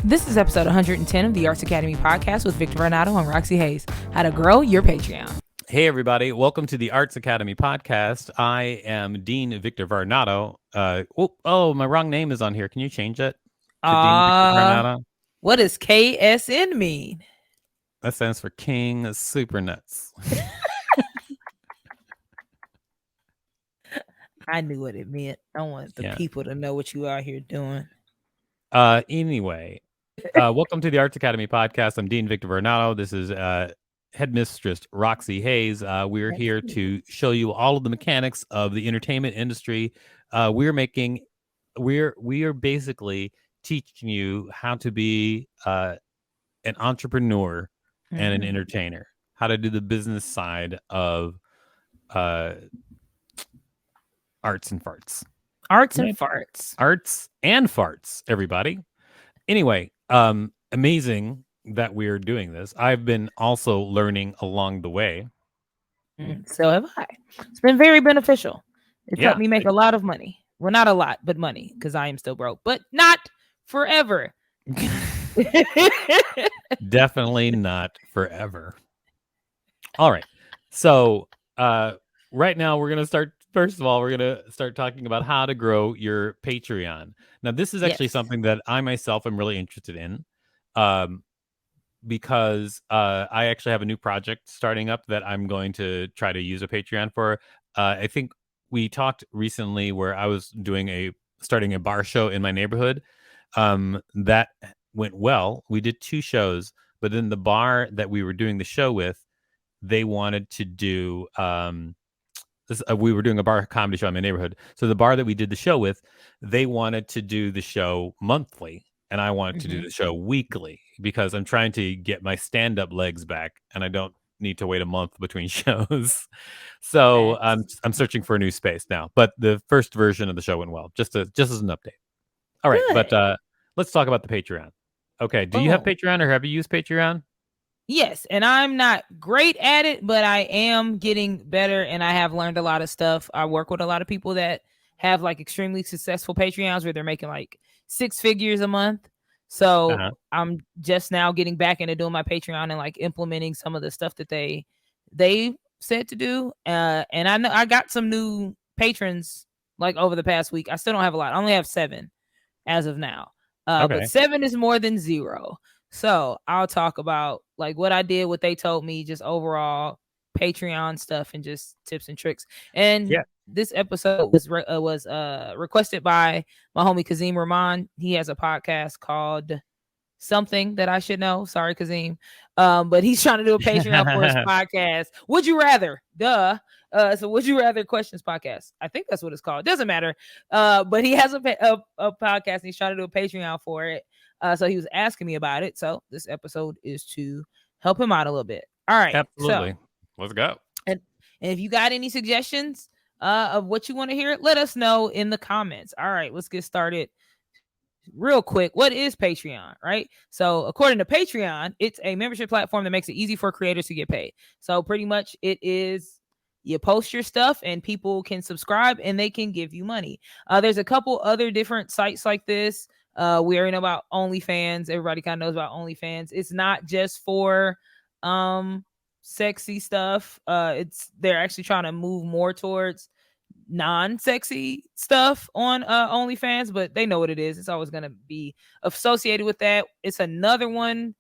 This is episode 110 of the Arts Academy podcast with Victor Varnado and Roxy Hayes. How to grow your Patreon. Hey, everybody. Welcome to the Arts Academy podcast. I am Dean Victor Varnado. My wrong name is on here. Can you change it to Dean Victor Varnado? What does KSN mean? That stands for King Super Nuts. I knew what it meant. I want the people to know what you are here doing. Anyway, welcome to the Arts Academy podcast. I'm Dean Victor Varnado. This is Headmistress Roxy Hayes. We're here to show you all of the mechanics of the entertainment industry. We are basically teaching you how to be an entrepreneur and an entertainer, how to do the business side of arts and farts. Arts and farts, everybody. Anyway, amazing that we're doing this. I've been also learning along the way. So have I. It's been very beneficial. It's helped me make a lot of money. Well, not a lot, but money, because I am still broke, but not forever. Definitely not forever. All right. So right now we're going to start. First of all, we're going to start talking about how to grow your Patreon. Now, this is actually something that I myself am really interested in because I actually have a new project starting up that I'm going to try to use a Patreon for. I think we talked recently where I was starting a bar show in my neighborhood. That went well. We did 2 shows, but then the bar that we were doing the show with, they wanted to do we were doing a bar comedy show in my neighborhood. So the bar that we did the show with, they wanted to do the show monthly, and I wanted to do the show weekly because I'm trying to get my stand-up legs back, and I don't need to wait a month between shows. So I'm searching for a new space now. But the first version of the show went well, just as an update. All right, but let's talk about the Patreon. Okay, do you have Patreon or have you used Patreon? Yes, and I'm not great at it, but I am getting better, and I have learned a lot of stuff. I work with a lot of people that have like extremely successful Patreons where they're making like 6 figures a month. So I'm just now getting back into doing my Patreon and like implementing some of the stuff that they said to do. And I know I got some new patrons like over the past week. I still don't have a lot. I only have 7 as of now. But 7 is more than 0. So I'll talk about like what I did, what they told me, just overall Patreon stuff and just tips and tricks. And this episode was requested by my homie Kazim Rahman. He has a podcast called Something That I Should Know. Sorry, Kazim. But he's trying to do a Patreon for his podcast. Would you rather? Duh. So Would You Rather Questions podcast. I think that's what it's called. It doesn't matter. But he has a podcast and he's trying to do a Patreon for it. So he was asking me about it. So this episode is to help him out a little bit. All right. Absolutely. So, let's go. And if you got any suggestions of what you want to hear, let us know in the comments. All right, let's get started real quick. What is Patreon, right? So according to Patreon, it's a membership platform that makes it easy for creators to get paid. So pretty much it is you post your stuff and people can subscribe and they can give you money. There's a couple other different sites like this. We already know about OnlyFans. Everybody kind of knows about OnlyFans. It's not just for sexy stuff. They're actually trying to move more towards non-sexy stuff on OnlyFans, but they know what it is. It's always going to be associated with that. It's another one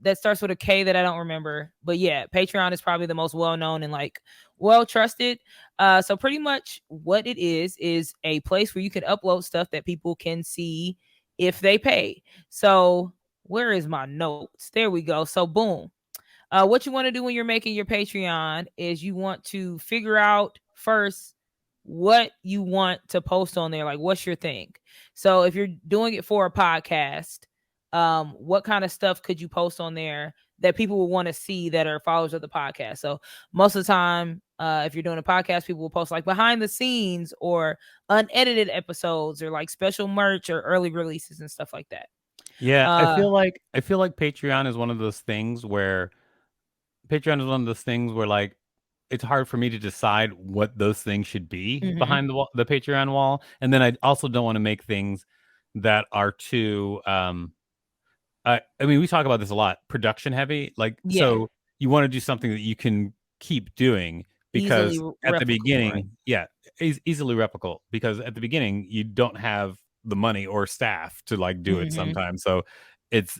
that starts with a K that I don't remember. But yeah, Patreon is probably the most well-known and like well-trusted. So pretty much what it is a place where you can upload stuff that people can see if they pay. So where is my notes? There we go. So boom. What you want to do when you're making your Patreon is you want to figure out first what you want to post on there. Like, what's your thing? So if you're doing it for a podcast, what kind of stuff could you post on there that people will want to see that are followers of the podcast? So most of the time, if you're doing a podcast, people will post like behind the scenes or unedited episodes or like special merch or early releases and stuff like that. Yeah, I feel like Patreon is one of those things where like it's hard for me to decide what those things should be behind the Patreon wall. And then I also don't want to make things that are too I mean, we talk about this a lot. Production heavy, like Yeah, so you want to do something that you can keep doing easily because at the replicable, right? beginning, yeah, easily replicable because at the beginning you don't have the money or staff to like do it Mm-hmm. sometimes. So it's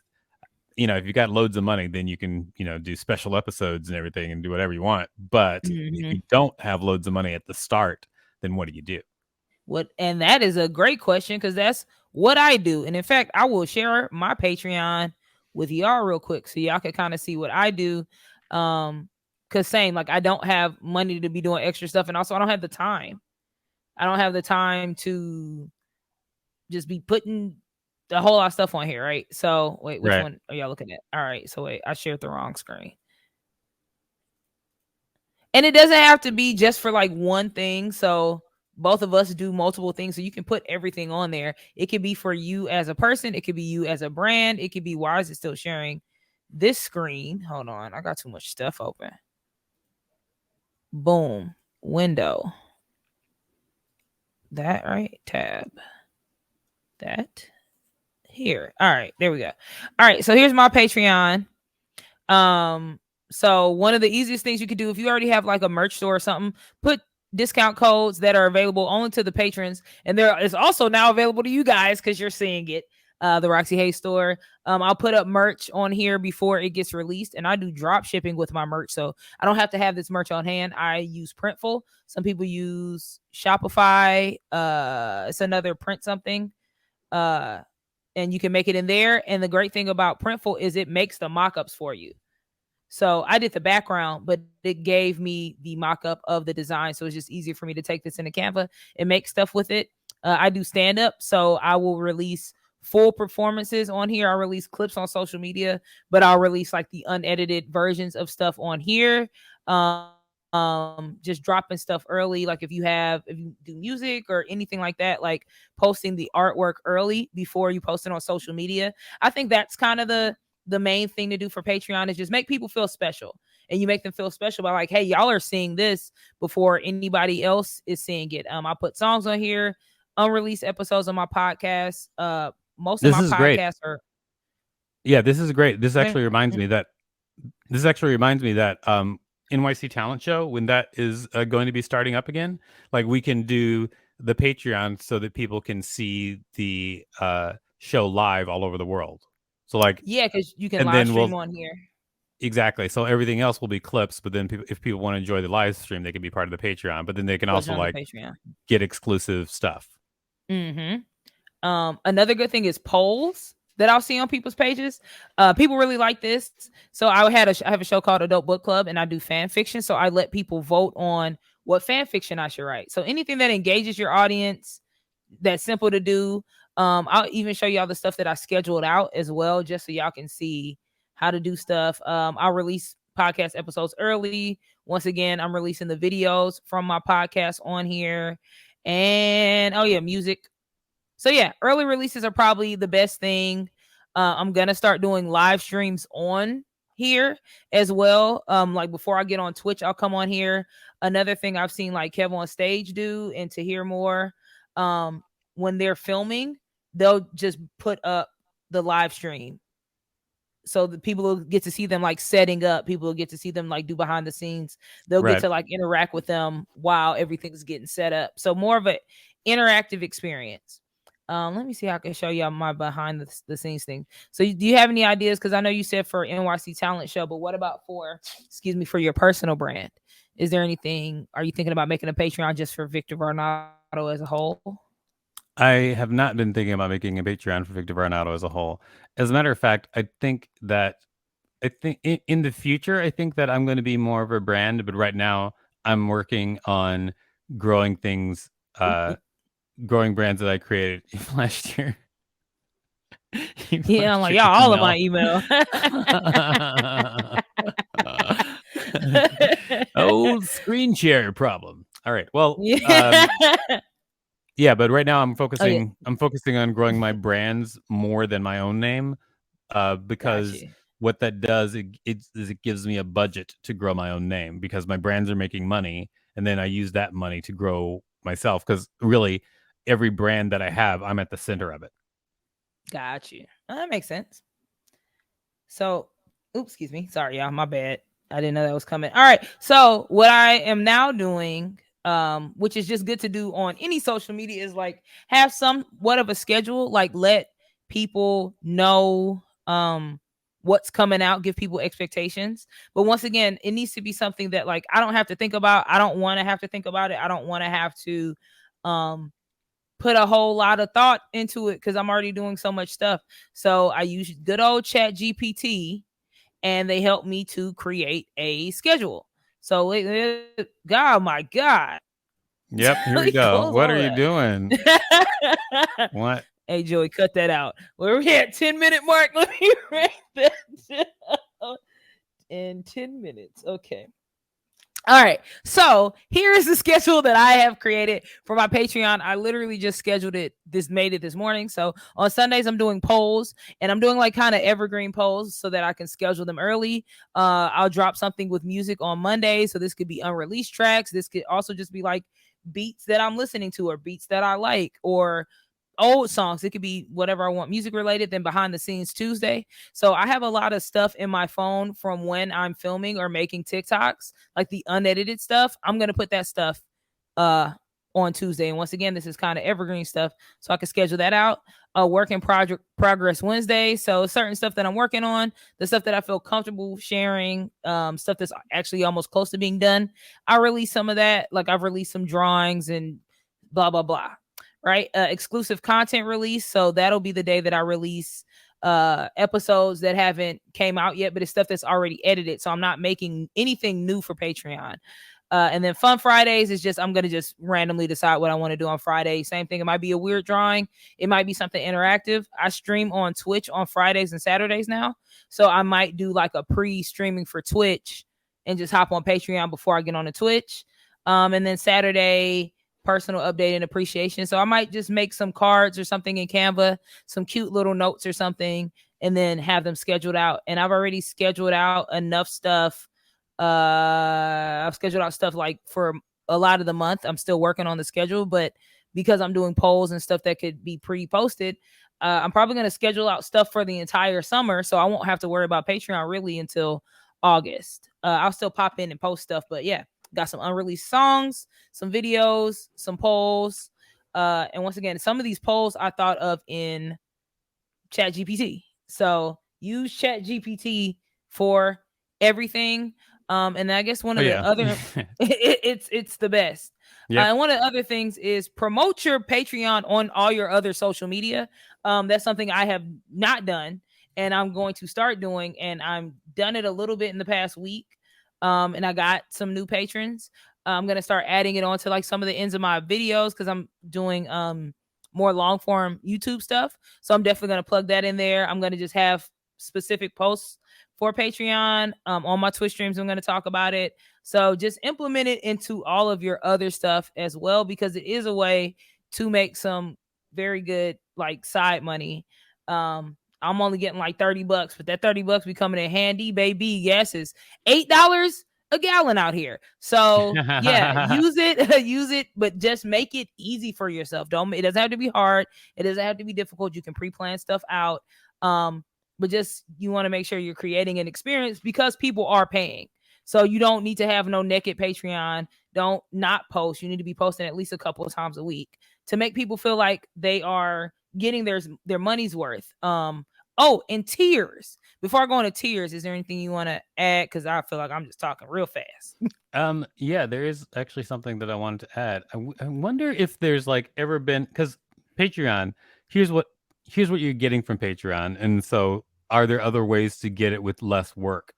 if you got loads of money, then you can do special episodes and everything and do whatever you want. But if Mm-hmm. you don't have loads of money at the start, then what do you do? What and that is a great question because that's what I do. And in fact, I will share my Patreon with y'all real quick so y'all can kind of see what I do. Cause same, like I don't have money to be doing extra stuff, and also I don't have the time. I don't have the time to just be putting the whole lot of stuff on here, right? So wait, which Right. one are y'all looking at? All right, so wait, I shared the wrong screen. And it doesn't have to be just for like one thing. So both of us do multiple things. So you can put everything on there. It could be for you as a person, it could be you as a brand, it could be why is it still sharing this screen? Hold on, I got too much stuff open. Boom, window. That right, tab. That here. All right, there we go. All right, so here's my Patreon. So one of the easiest things you could do if you already have like a merch store or something, put discount codes that are available only to the patrons, and there is also now available to you guys because you're seeing it. The Roxy Hayes store. I'll put up merch on here before it gets released, and I do drop shipping with my merch, so I don't have to have this merch on hand. I use Printful. Some people use Shopify. It's another print something. Uh, and you can make it in there. And the great thing about Printful is it makes the mock-ups for you. So I did the background, but it gave me the mock-up of the design. So it's just easier for me to take this into Canva and make stuff with it. I do stand-up, so I will release full performances on here. I'll release clips on social media, but I'll release like the unedited versions of stuff on here. Just dropping stuff early. Like if you do music or anything like that, like posting the artwork early before you post it on social media. I think that's kind of the main thing to do for Patreon is just make people feel special. And you make them feel special by like, hey, y'all are seeing this before anybody else is seeing it. I put songs on here, unreleased episodes on my podcast. Most of This my is great. podcasts are Yeah, this is great. This okay. actually reminds me that NYC Talent Show, when that is going to be starting up again, like we can do the Patreon so that people can see the show live all over the world. So like, Yeah, because you can and live then stream we'll on here. exactly. So everything else will be clips, but then if people want to enjoy the live stream, they can be part of the Patreon. But then they can Put it also on the like Patreon. get exclusive stuff. Mm-hmm. Another good thing is polls that I'll see on people's pages. People really like this. So I have a show called Adult Book Club, and I do fan fiction. So I let people vote on what fan fiction I should write. So anything that engages your audience, that's simple to do. I'll even show y'all the stuff that I scheduled out as well, just so y'all can see how to do stuff. I'll release podcast episodes early. Once again, I'm releasing the videos from my podcast on here. And oh yeah, music. So yeah, early releases are probably the best thing. I'm gonna start doing live streams on here as well. Like before I get on Twitch, I'll come on here. Another thing I've seen like Kev on Stage do, and to hear more, when they're filming, they'll just put up the live stream. So the people will get to see them like setting up. People will get to see them like do behind the scenes. They'll get Right. to like interact with them while everything's getting set up. So more of an interactive experience. Let me see how I can show y'all my behind the scenes thing. So do you have any ideas? Because I know you said for NYC Talent Show, but what about for your personal brand? Is there anything? Are you thinking about making a Patreon just for Victor Varnado as a whole? I have not been thinking about making a Patreon for Victor Varnado as a whole. As a matter of fact, I think in the future, I think that I'm going to be more of a brand, but right now I'm working on growing things, growing brands that I created last year. Yeah, I'm like, y'all all of my email. Old screen share problem. All right. Well, yeah. yeah, but right now I'm Okay. focusing on growing my brands more than my own name, because Gotcha. what that does it gives me a budget to grow my own name because my brands are making money, and then I use that money to grow myself. Because really, every brand that I have, I'm at the center of it. Gotcha. That makes sense. So, oops, excuse me. Sorry, y'all. My bad. I didn't know that was coming. All right. So, what I am now doing, which is just good to do on any social media, is like have somewhat of a schedule. Like let people know what's coming out, give people expectations. But once again, it needs to be something that like I don't have to think about. I don't want to have to think about it. I don't want to have to um put a whole lot of thought into it because I'm already doing so much stuff. So I use good old Chat GPT, and they help me to create a schedule. So, God, my God. Yep, here we go. Close What all are you that. doing? What? Hey, Joey, cut that out. We're at 10-minute mark. Let me write that down. In 10 minutes. Okay. All right. So here is the schedule that I have created for my Patreon. I literally just scheduled it, made it this morning. So on Sundays, I'm doing polls, and I'm doing like kind of evergreen polls so that I can schedule them early. I'll drop something with music on Monday. So this could be unreleased tracks. This could also just be like beats that I'm listening to or beats that I like or old songs. It could be whatever I want music related. Then behind the scenes Tuesday. So I have a lot of stuff in my phone from when I'm filming or making TikToks, like the unedited stuff. I'm going to put that stuff on Tuesday. And once again, this is kind of evergreen stuff, so I can schedule that out. Work in progress Wednesday. So certain stuff that I'm working on, the stuff that I feel comfortable sharing, stuff that's actually almost close to being done. I release some of that. Like I've released some drawings and blah, blah, blah. Right. Exclusive content release. So that'll be the day that I release episodes that haven't came out yet, but it's stuff that's already edited. So I'm not making anything new for Patreon. And then Fun Fridays is just I'm gonna just randomly decide what I want to do on Friday. Same thing. It might be a weird drawing. It might be something interactive. I stream on Twitch on Fridays and Saturdays now, so I might do like a pre-streaming for Twitch and just hop on Patreon before I get on the Twitch. And then Saturday, personal update and appreciation. So I might just make some cards or something in Canva, some cute little notes or something, and then have them scheduled out. And I've already scheduled out enough stuff. I've scheduled out stuff like for a lot of the month. I'm still working on the schedule, but because I'm doing polls and stuff that could be pre-posted, I'm probably going to schedule out stuff for the entire summer. So I won't have to worry about Patreon really until August. I'll still pop in and post stuff, but yeah, got some unreleased songs, some videos, some polls. And once again, some of these polls I thought of in Chat GPT. So use Chat GPT for everything. And I guess one of the other it's the best. Yep. And one of the other things is promote your Patreon on all your other social media. That's something I have not done and I'm going to start doing. And I'm done it a little bit in the past week. And I got some new patrons. I'm gonna start adding it onto like some of the ends of my videos because I'm doing more long form YouTube stuff. So I'm definitely gonna plug that in there. I'm gonna just have specific posts for Patreon. On my Twitch streams, I'm gonna talk about it. So just implement it into all of your other stuff as well because it is a way to make some very good like side money. I'm only getting like $30, but that $30 be coming in handy, baby. Gas is $8 a gallon out here. So yeah, use it, but just make it easy for yourself. It doesn't have to be hard. It doesn't have to be difficult. You can pre-plan stuff out. But just you want to make sure you're creating an experience because people are paying. So you don't need to have no naked Patreon. Don't not post. You need to be posting at least a couple of times a week to make people feel like they are getting their money's worth. And tiers. Before I go into tiers, is there anything you want to add? Because I feel like I'm just talking real fast. Yeah, there is actually something that I wanted to add. I wonder if there's like ever been because Patreon. Here's what you're getting from Patreon, and so are there other ways to get it with less work?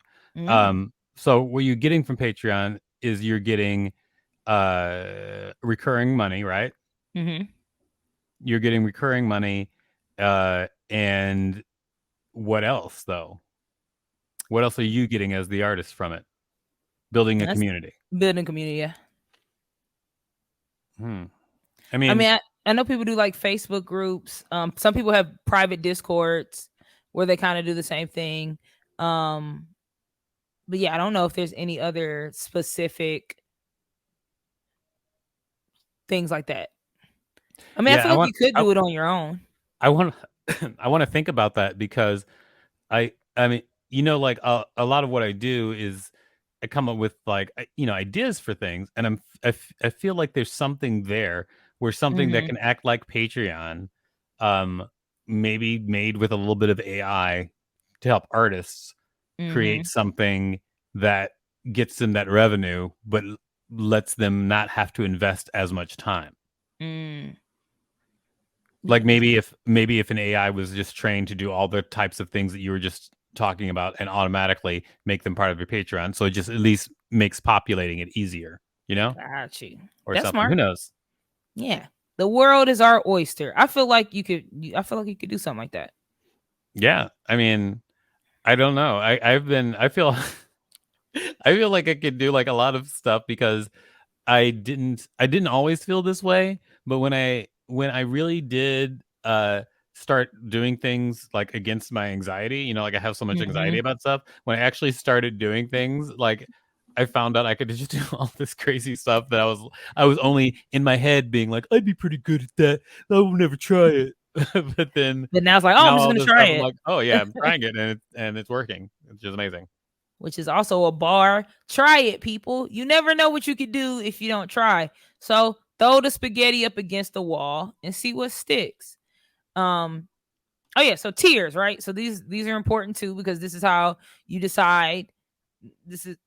So what you're getting from Patreon is you're getting recurring money, right? Mm-hmm. You're getting recurring money, and what else though? What else are you getting as the artist from it? Building a community. Building community, yeah. I mean, I know people do like Facebook groups. Some people have private Discords where they kind of do the same thing. But yeah, I don't know if there's any other specific things like that. I mean, I feel like you could do it on your own. I want to think about that because I mean, like a lot of what I do is I come up with like ideas for things, and I feel like there's something there where something that Mm-hmm. can act like Patreon, um, maybe made with a little bit of AI to help artists create Mm-hmm. something that gets them that revenue, but lets them not have to invest as much time. Mm. Like Yeah. maybe if an AI was just trained to do all the types of things that you were just talking about and automatically make them part of your Patreon, so it just at least makes populating it easier, Got you. or That's something. Who smart. knows? Yeah. The world is our oyster. I feel like I feel like you could do something like that. Yeah, I mean, I don't know. I feel I feel like I could do like a lot of stuff because I didn't always feel this way, but when I really did start doing things like against my anxiety, like I have so much Mm-hmm. anxiety about stuff, when I actually started doing things, like I found out I could just do all this crazy stuff that I was only in my head being like, I'd be pretty good at that. I will never try it. But then But now it's like, oh, I'm now just all gonna this try stuff I'm it. like, oh yeah, I'm trying it and it's working. It's just amazing. Which is also a bar. Try it, people. You never know what you could do if you don't try. So throw the spaghetti up against the wall and see what sticks. Um, oh yeah, so tiers, right? So these are important too because this is how you decide. This is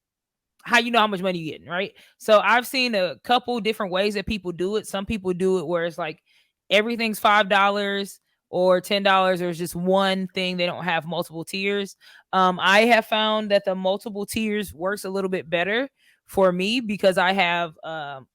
how you know how much money you're getting, right? So I've seen a couple different ways that people do it. Some people do it where it's like everything's $5 or $10, or it's just one thing. They don't have multiple tiers. I have found that the multiple tiers works a little bit better for me because I have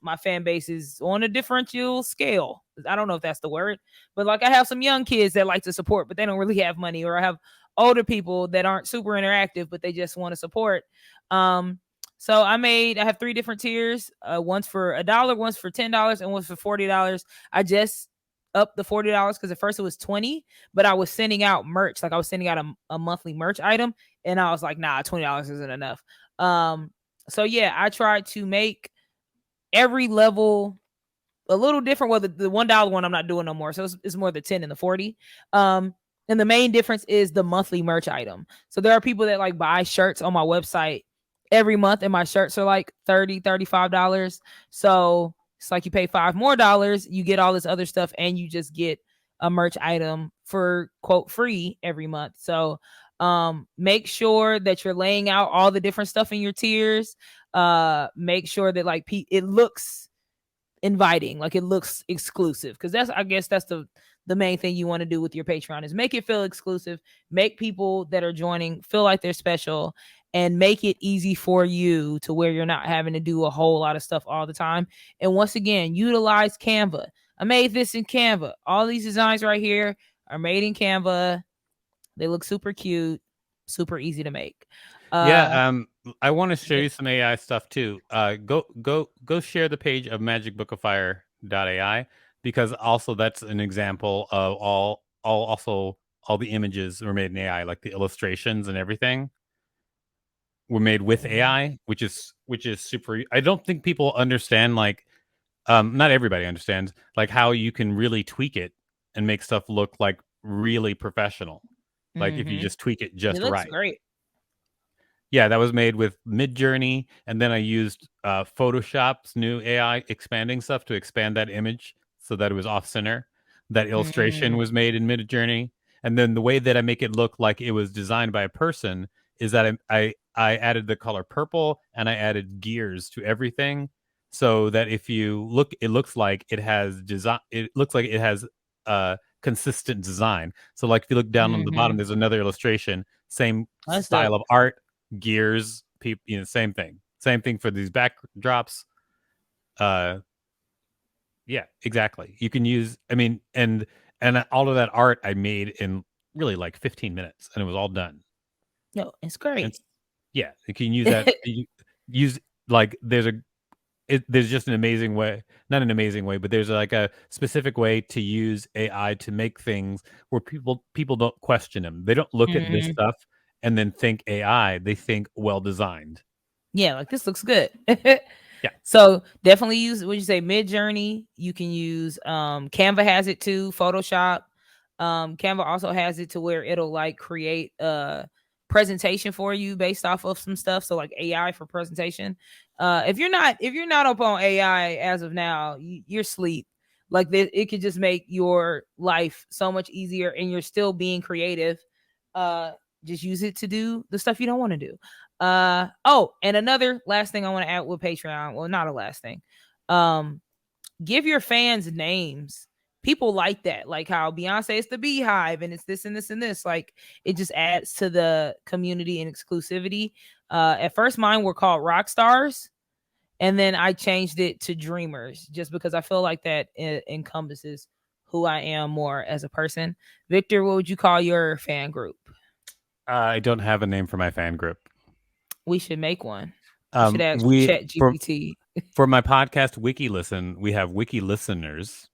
my fan base is on a differential scale. I don't know if that's the word, but like I have some young kids that like to support, but they don't really have money, or I have older people that aren't super interactive, but they just want to support. Um, so I have three different tiers. One's for $1, one's for $10, and one's for $40. I just upped the $40 because at first it was 20, but I was sending out merch. Like I was sending out a monthly merch item, and I was like, nah, $20 isn't enough. So yeah, I tried to make every level a little different. Well, the $1 one I'm not doing no more. So it's more the 10 and the 40. And the main difference is the monthly merch item. So there are people that like buy shirts on my website every month, and my shirts are like $35. So it's like you pay $5 more, you get all this other stuff, and you just get a merch item for quote free every month. So make sure that you're laying out all the different stuff in your tiers. Make sure that like it looks inviting, like it looks exclusive, because I guess that's the main thing you want to do with your Patreon is make it feel exclusive, make people that are joining feel like they're special, and make it easy for you to where you're not having to do a whole lot of stuff all the time. And once again, utilize Canva. I made this in Canva. All these designs right here are made in Canva. They look super cute, super easy to make. Yeah, I want to show Yeah. you some AI stuff too. Go share the page of magicbookafire.ai, because also that's an example of all the images were made in AI, like the illustrations and everything were made with AI, which is super. I don't think people understand, like not everybody understands like how you can really tweak it and make stuff look like really professional. Like if you Mm-hmm. just tweak it It just looks right. great. Yeah, that was made with Midjourney, and then I used Photoshop's new AI expanding stuff to expand that image so that it was off center. That illustration Mm. was made in Midjourney, and then the way that I make it look like it was designed by a person is that I added the color purple and I added gears to everything, so that if you look, it looks like it has design. It looks like it has consistent design. So, like if you look down on the bottom, Mm-hmm. there's another illustration, same That's style dope. of art, gears, people, same thing for these backdrops. uh yeah, exactly. You can use, I mean, and all of that art I made in really like 15 minutes, and it was all done. No, it's And great. yeah, you can use that, use, like there's just an amazing way, not an amazing way, but there's like a specific way to use AI to make things where people don't question them. They don't look at this Mhm. stuff and then think AI, they think well designed. Yeah, like this looks good. Yeah. So definitely use what you say, Mid Journey. You can use Canva has it too, Photoshop. Canva also has it to where it'll like create presentation for you based off of some stuff. So like AI for presentation. If you're not up on AI as of now, you're asleep. Like it could just make your life so much easier, and you're still being creative. Just use it to do the stuff you don't want to do. Oh, and another last thing I want to add with Patreon. Well, not a last thing. Give your fans names. People like that, like how Beyonce is the Beehive and it's this and this and this. Like it just adds to the community and exclusivity. At first mine were called Rock Stars, and then I changed it to Dreamers just because I feel like that encompasses who I am more as a person. Victor, what would you call your fan group? I don't have a name for my fan group. We should make one. We should ask ChatGPT. For my podcast, Wiki Listen, we have Wiki Listeners.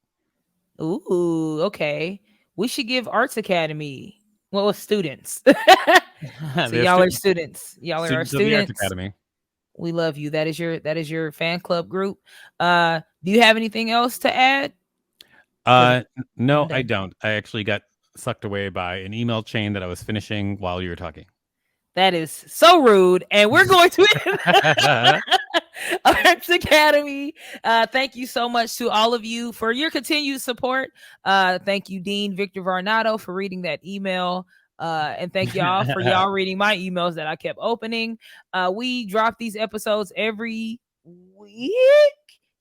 Ooh, okay. We should give Arts Academy. Well, students. So y'all are students. Y'all are our students. Of the Arts Academy. We love you. That is your fan club group. Do you have anything else to add? No, I don't. I actually got sucked away by an email chain that I was finishing while you were talking. That is so rude. And we're going to Arts Academy. Thank you so much to all of you for your continued support. Thank you, Dean Victor Varnado, for reading that email. And thank y'all for y'all reading my emails that I kept opening. We drop these episodes every week.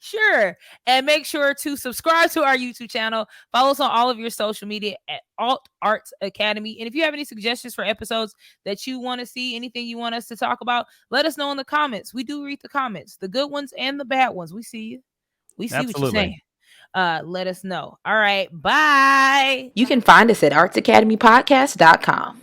Sure. And make sure to subscribe to our YouTube channel. Follow us on all of your social media at Alt Arts Academy. And if you have any suggestions for episodes that you want to see, anything you want us to talk about, let us know in the comments. We do read the comments, the good ones and the bad ones. We see you. We see Absolutely. What you're saying. Let us know. All right. Bye. You can find us at artsacademypodcast.com.